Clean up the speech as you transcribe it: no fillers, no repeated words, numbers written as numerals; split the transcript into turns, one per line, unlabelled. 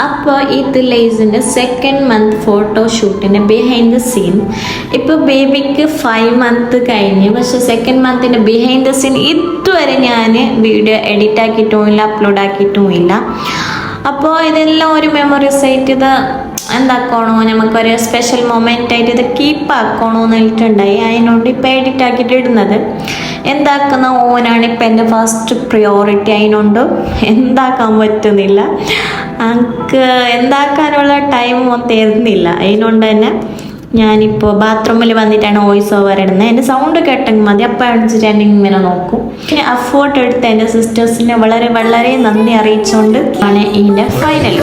അപ്പോൾ ഇത് ലേസിൻ്റെ സെക്കൻഡ് മന്ത് ഫോട്ടോഷൂട്ടിൻ്റെ ബിഹൈൻഡ് ദ സീൻ. ഇപ്പോൾ ബേബിക്ക് 5 months കഴിഞ്ഞ്, പക്ഷെ സെക്കൻഡ് മന്തിൻ്റെ ബിഹൈൻഡ് ദ സീൻ ഇതുവരെ ഞാൻ വീഡിയോ എഡിറ്റ് ആക്കിയിട്ടുമില്ല, അപ്ലോഡ് ആക്കിയിട്ടുമില്ല. അപ്പോൾ ഇതെല്ലാം ഒരു മെമ്മറീസ് ആയിട്ട് ഇത് എന്താക്കണോ, നമുക്കൊരു സ്പെഷ്യൽ മൊമെൻ്റ് ആയിട്ട് ഇത് കീപ്പ് ആക്കണോ എന്നിട്ടുണ്ടായി. അതിനോട് ഇപ്പോൾ എഡിറ്റ് ആക്കിയിട്ട് ഇടുന്നത്. എന്താക്കുന്ന ഓനാണ് ഇപ്പം എൻ്റെ ഫസ്റ്റ് പ്രയോറിറ്റി. അതിനോണ്ട് എന്താക്കാൻ പറ്റുന്നില്ല, എനിക്ക് എന്താക്കാനുള്ള ടൈം തരുന്നില്ല. അതിനോണ്ട് തന്നെ ഞാനിപ്പോൾ ബാത്റൂമിൽ വന്നിട്ടാണ് വോയിസ് ഓവർ ഇടുന്നത്. എൻ്റെ സൗണ്ട് കേട്ടെങ്കിൽ മതി, അപ്പം അടിച്ചിട്ട് ഞാൻ ഇങ്ങനെ നോക്കും. പിന്നെ അഫോർട്ട് എടുത്ത എൻ്റെ സിസ്റ്റേഴ്സിനെ വളരെ വളരെ നന്ദി അറിയിച്ചുകൊണ്ട് ആണ് ഇതിൻ്റെ ഫൈനൽ.